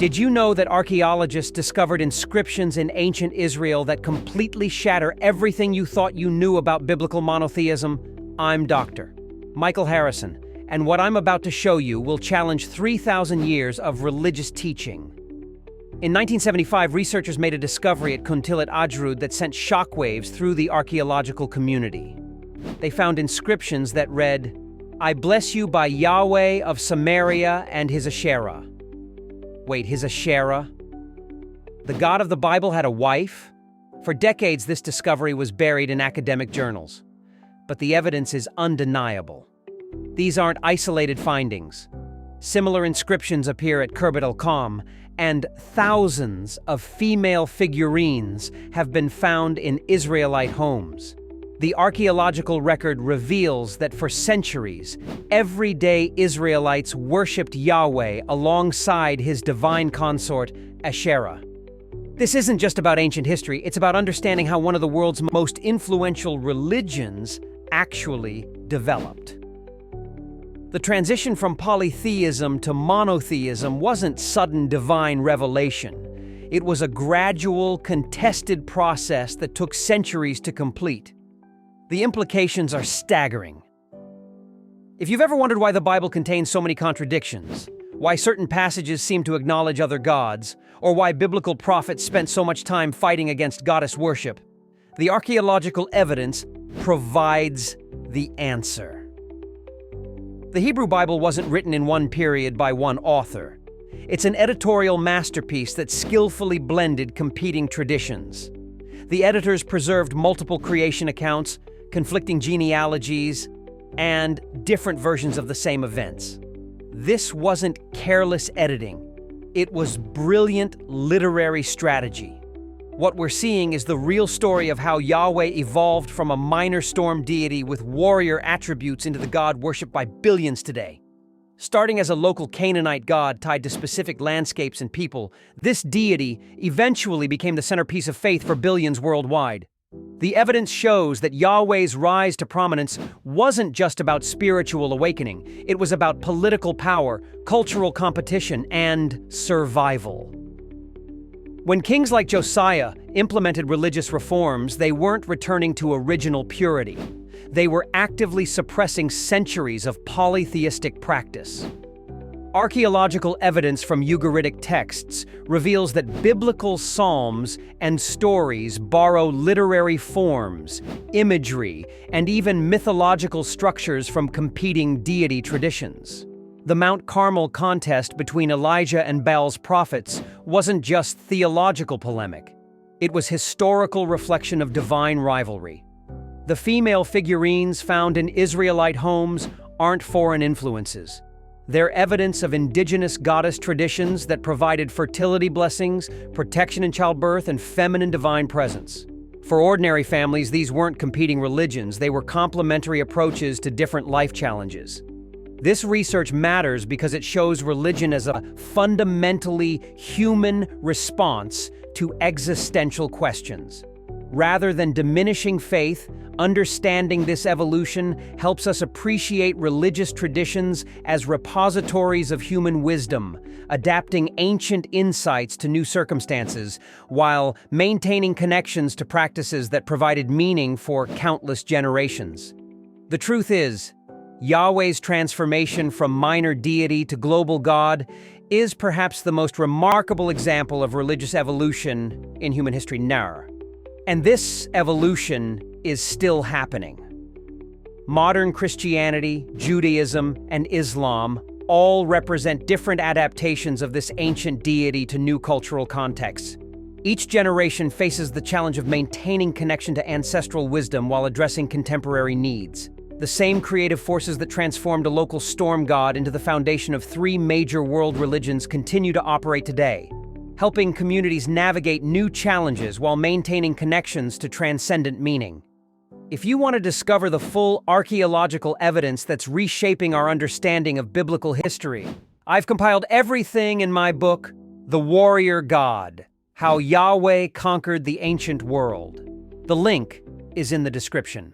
Did you know that archaeologists discovered inscriptions in ancient Israel that completely shatter everything you thought you knew about biblical monotheism? I'm Dr. Michael Harrison, and what I'm about to show you will challenge 3,000 years of religious teaching. In 1975, researchers made a discovery at Kuntilat Ajrud that sent shockwaves through the archaeological community. They found inscriptions that read, "I bless you by Yahweh of Samaria and his Asherah." Wait, his Asherah? The God of the Bible had a wife? For decades, this discovery was buried in academic journals. But the evidence is undeniable. These aren't isolated findings. Similar inscriptions appear at Khirbet el-Qam, and thousands of female figurines have been found in Israelite homes. The archaeological record reveals that for centuries, everyday Israelites worshipped Yahweh alongside his divine consort, Asherah. This isn't just about ancient history, it's about understanding how one of the world's most influential religions actually developed. The transition from polytheism to monotheism wasn't sudden divine revelation. It was a gradual, contested process that took centuries to complete. The implications are staggering. If you've ever wondered why the Bible contains so many contradictions, why certain passages seem to acknowledge other gods, or why biblical prophets spent so much time fighting against goddess worship, the archaeological evidence provides the answer. The Hebrew Bible wasn't written in one period by one author. It's an editorial masterpiece that skillfully blended competing traditions. The editors preserved multiple creation accounts, conflicting genealogies, and different versions of the same events. This wasn't careless editing. It was brilliant literary strategy. What we're seeing is the real story of how Yahweh evolved from a minor storm deity with warrior attributes into the God worshipped by billions today. Starting as a local Canaanite god tied to specific landscapes and people, this deity eventually became the centerpiece of faith for billions worldwide. The evidence shows that Yahweh's rise to prominence wasn't just about spiritual awakening. It was about political power, cultural competition, and survival. When kings like Josiah implemented religious reforms, they weren't returning to original purity. They were actively suppressing centuries of polytheistic practice. Archaeological evidence from Ugaritic texts reveals that biblical psalms and stories borrow literary forms, imagery, and even mythological structures from competing deity traditions. The Mount Carmel contest between Elijah and Baal's prophets wasn't just theological polemic. It was historical reflection of divine rivalry. The female figurines found in Israelite homes aren't foreign influences. They're evidence of indigenous goddess traditions that provided fertility blessings, protection in childbirth, and feminine divine presence. For ordinary families, these weren't competing religions, they were complementary approaches to different life challenges. This research matters because it shows religion as a fundamentally human response to existential questions. Rather than diminishing faith, understanding this evolution helps us appreciate religious traditions as repositories of human wisdom, adapting ancient insights to new circumstances, while maintaining connections to practices that provided meaning for countless generations. The truth is, Yahweh's transformation from minor deity to global God is perhaps the most remarkable example of religious evolution in human history now. And this evolution is still happening. Modern Christianity, Judaism, and Islam all represent different adaptations of this ancient deity to new cultural contexts. Each generation faces the challenge of maintaining connection to ancestral wisdom while addressing contemporary needs. The same creative forces that transformed a local storm god into the foundation of three major world religions continue to operate today, helping communities navigate new challenges while maintaining connections to transcendent meaning. If you want to discover the full archaeological evidence that's reshaping our understanding of biblical history, I've compiled everything in my book, The Warrior God: How Yahweh Conquered the Ancient World. The link is in the description.